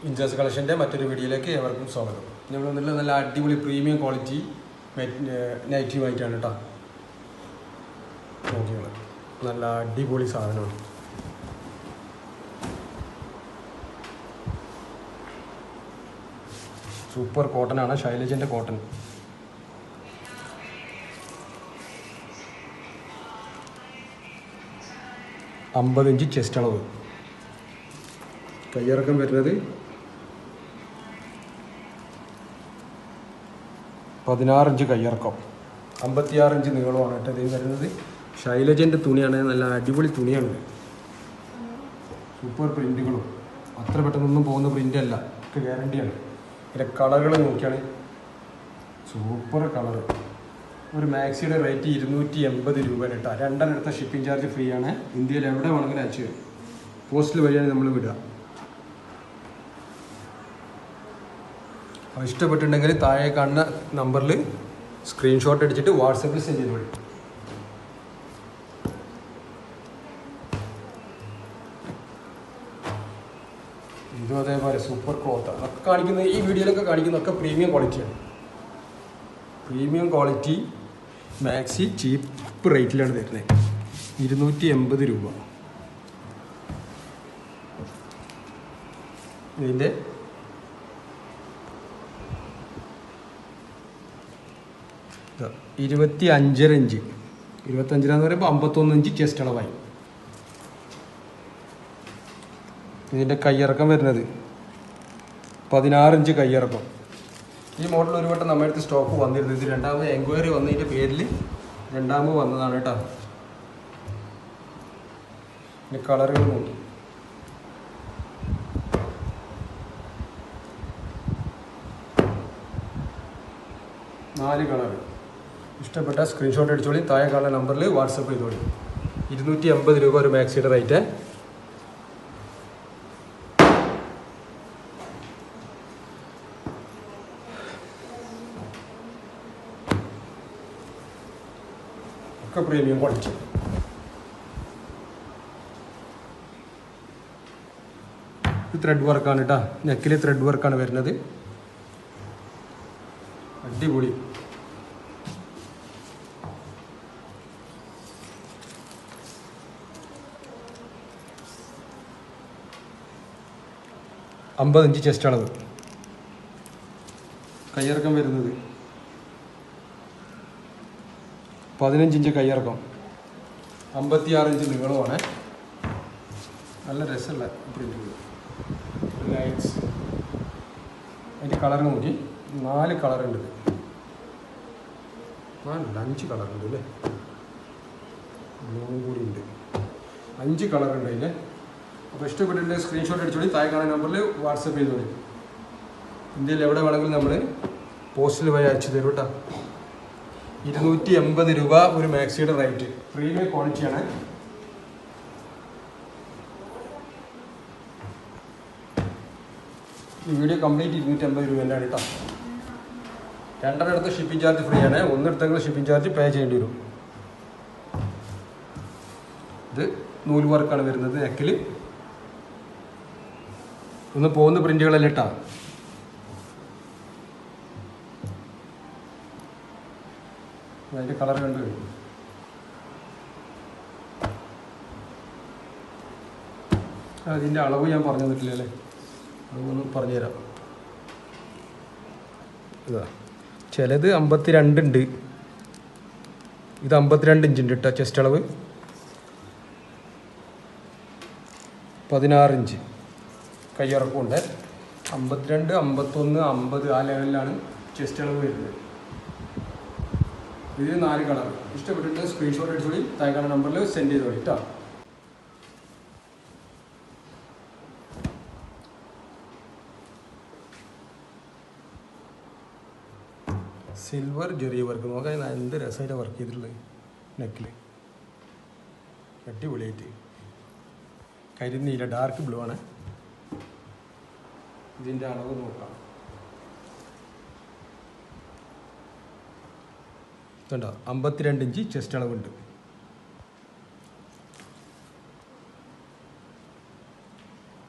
ഇൻജേഴ്സ് കളക്ഷൻ്റെ മറ്റൊരു വീഡിയോയിലേക്ക് ഏവർക്കും സ്വാഗതം. നമ്മൾ വന്നിട്ടുള്ള നല്ല അടിപൊളി പ്രീമിയം ക്വാളിറ്റി നൈറ്റീവ് ആയിട്ടാണ് കേട്ടോ. നോക്കിയാൽ നല്ല അടിപൊളി സാധനമാണ്. സൂപ്പർ കോട്ടനാണ്, ശൈലജൻ്റെ കോട്ടൺ. അമ്പത് ചെസ്റ്റ് അളവ്. കയ്യിറക്കം വരുന്നത് 16 ഇഞ്ച് കയ്യിറക്കം, 56 ഇഞ്ച് നീളമാണ് കേട്ടോ ഇത് വരുന്നത്. ശൈലജൻ്റെ തുണിയാണ്, നല്ല അടിപൊളി തുണിയാണ്. സൂപ്പർ പ്രിൻറ്റുകളും അത്ര പെട്ടെന്നൊന്നും പോകുന്ന പ്രിൻ്റല്ല, ഒക്കെ ഗ്യാരണ്ടിയാണ്. ഇതിൻ്റെ കളറുകൾ നോക്കിയാണ്, സൂപ്പർ കളറ്. ഒരു മാക്സിയുടെ റേറ്റ് 280 രൂപയാണ് കേട്ടോ. രണ്ടെണ്ണം എടുത്ത ഷിപ്പിംഗ് ചാർജ് ഫ്രീ ആണ്. ഇന്ത്യയിൽ എവിടെ വേണമെങ്കിലും അയച്ചു തരും. പോസ്റ്റിൽ വഴിയാണ് നമ്മൾ വിടുക. അപ്പോൾ ഇഷ്ടപ്പെട്ടിട്ടുണ്ടെങ്കിൽ താഴെ കാണുന്ന നമ്പറിൽ സ്ക്രീൻഷോട്ട് അടിച്ചിട്ട് വാട്സപ്പിൽ സെൻഡ് ചെയ്തോളൂ. ഇതും അതേപോലെ സൂപ്പർ ക്ലോത്ത്. അതൊക്കെ കാണിക്കുന്നത്, ഈ വീഡിയോയിലൊക്കെ കാണിക്കുന്നതൊക്കെ പ്രീമിയം ക്വാളിറ്റിയാണ്. പ്രീമിയം ക്വാളിറ്റി മാക്സി ചീപ്പ് റേറ്റിലാണ് തരുന്നത്. 280 രൂപ. ഇതിൻ്റെ 25.5 ഇഞ്ച്, 25 എന്ന് പറയുമ്പോൾ 51 ഇഞ്ച് ചെസ്റ്റ് അളവായി. ഇതിൻ്റെ കയ്യിറക്കം വരുന്നത് 16 ഇഞ്ച് കയ്യിറക്കം. ഈ മോഡൽ ഒരു വട്ടം നമ്മുടെ അടുത്ത് സ്റ്റോക്ക് വന്നിരുന്നു. ഇത് രണ്ടാമത് എൻക്വയറി വന്നതിൻ്റെ പേരിൽ രണ്ടാമത് വന്നതാണ് കേട്ടോ. ഇതിൻ്റെ കളറുകൾ നോക്കി, നാല് കളർ. ഇഷ്ടപ്പെട്ട സ്ക്രീൻഷോട്ട് അടിച്ചോളി, താഴെ കാണുന്ന നമ്പറിൽ വാട്സപ്പ് ചെയ്തോളി. 280 രൂപ ഒരു മാക്സിയുടെ റേറ്റ്. ഒക്കെ പ്രീമിയം ക്വാളിറ്റി. ഇത് ത്രെഡ് വർക്കാണ് കേട്ടോ. നെക്കിൽ ത്രെഡ് വർക്കാണ് വരുന്നത്. അടിപൊളി. അമ്പത് ഇഞ്ച് ചെസ്റ്റ് അളവ്. കയ്യിറക്കം വരുന്നത് 15 ഇഞ്ച് കയ്യിറക്കം, 56 ഇഞ്ച് നീളമാണ്. നല്ല രസമുള്ള പ്രിൻ്റുകൾ. ലൈറ്റ്സ്. അതിൻ്റെ കളർ നോക്കി, 4 കളറുണ്ട്. 5 കളറുണ്ട് അല്ലേ, 3 കൂടി ഉണ്ട്. 5 കളറുണ്ട് അതിൽ. അപ്പോൾ ഇഷ്ടപ്പെട്ടിട്ട് സ്ക്രീൻഷോട്ട് അടിച്ചോളി, താഴെ കാണുന്ന നമ്പറിൽ വാട്സപ്പ് ചെയ്തോളി. ഇന്ത്യയിൽ എവിടെ വേണമെങ്കിലും നമ്മൾ പോസ്റ്റിൽ വഴി അയച്ചു തരും കേട്ടോ. 280 രൂപ ഒരു മാക്സിയുടെ റേറ്റ്. പ്രീമിയം ക്വാളിറ്റിയാണ്. ഈ വീഡിയോ കംപ്ലീറ്റ് 280 രൂപേൻ്റെ ആണ് കേട്ടോ. രണ്ടെണ്ണം എടുത്ത് ഷിപ്പിംഗ് ചാർജ് ഫ്രീ ആണ്. ഒന്നെടുത്തെങ്കിൽ ഷിപ്പിംഗ് ചാർജ് പേ ചെയ്യേണ്ടി വരും. ഇത് നൂല് വർക്കാണ് വരുന്നത് നെക്കിൽ. ഒന്ന് പോകുന്ന പ്രിന്റുകളല്ല കേട്ടോ. അതിൻ്റെ കളർ കണ്ടു കഴിഞ്ഞു. അതിൻ്റെ അളവ് ഞാൻ പറഞ്ഞു തന്നിട്ടില്ല അല്ലേ, അളവൊന്ന് പറഞ്ഞുതരാം. ഇതാ, ചിലത് 52 ഉണ്ട്. ഇത് 52 ഇഞ്ച് ഉണ്ട് കേട്ടോ ചെസ്റ്റ് അളവ്. 16 ഇഞ്ച് കയ്യിറക്കമുണ്ട്. 52, 51, 50 ആ ലെവലിലാണ് ചെസ്റ്റ് അളവ് വരുന്നത്. ഇതിൽ 4 കളർ. ഇഷ്ടപ്പെട്ടിട്ട് സ്ക്രീൻഷോട്ട് അടിച്ചോളി, താഴെ കാണുന്ന നമ്പറിൽ സെൻഡ് ചെയ്തോളി കേട്ടോ. സിൽവർ ജെറി വർക്ക് നോക്കാൻ എന്ത് രസമായിട്ട് വർക്ക് ചെയ്തിട്ടുള്ളത് നെക്കിൽ. അടിപൊളിയായിട്ട്. കരിനീല ഡാർക്ക് ബ്ലൂ ആണ്. ഇതിൻ്റെ അളവ് നോക്കാം. ഇതുണ്ടോ, 52 ഇഞ്ച് ചെസ്റ്റ് അളവുണ്ട്.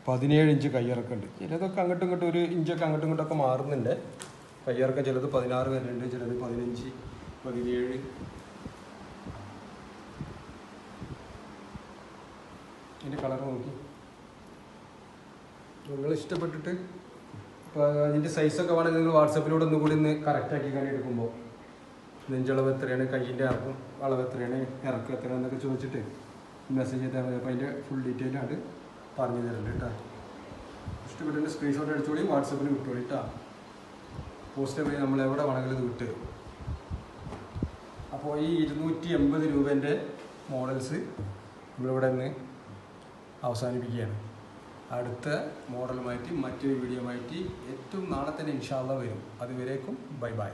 17 ഇഞ്ച് കയ്യിറക്കുണ്ട്. ചിലതൊക്കെ അങ്ങോട്ടും ഇങ്ങോട്ടും 1 ഇഞ്ചൊക്കെ അങ്ങോട്ടും ഇങ്ങോട്ടൊക്കെ മാറുന്നുണ്ട്. കയ്യിറക്കം ചിലത് 16 വരുന്നുണ്ട്, ചിലത് 15, 17. ഇതിൻ്റെ കളർ നോക്കി നിങ്ങൾ ഇഷ്ടപ്പെട്ടിട്ട് ഇപ്പോൾ അതിൻ്റെ സൈസൊക്കെ വേണമെങ്കിൽ നിങ്ങൾ വാട്സപ്പിലൂടെ ഒന്നുകൂടി ഒന്ന് കറക്റ്റാക്കി കാണി എടുക്കുമ്പോൾ നെഞ്ചളവ് എത്രയാണ്, കയ്യിൻ്റെ അളവ് എത്രയാണ്, ഇറക്കം എത്രയാണെന്നൊക്കെ ചോദിച്ചിട്ട് മെസ്സേജ് ചെയ്താൽ മതി. അപ്പോൾ അതിൻ്റെ ഫുൾ ഡീറ്റെയിൽ ആയിട്ട് പറഞ്ഞു തരുന്നുണ്ട് കേട്ടോ. ഇഷ്ടപ്പെട്ടതിൻ്റെ സ്ക്രീൻഷോട്ട് അടിച്ചോളി, വാട്സപ്പിൽ വിട്ടോളി കേട്ടോ. പോസ്റ്റ് വഴി നമ്മൾ എവിടെ വേണമെങ്കിലും ഇത് വിട്ട് തരും. അപ്പോൾ ഈ 280 രൂപേൻ്റെ മോഡൽസ് നമ്മളിവിടെ നിന്ന് അവസാനിപ്പിക്കുകയാണ്. അടുത്ത മോഡലുമായിട്ട് മറ്റൊരു വീഡിയോ ആയിട്ട് ഏറ്റവും നാളെ തന്നെ ഇൻഷാ അല്ലാഹ് വരും. അതുവരേക്കും ബൈ ബൈ.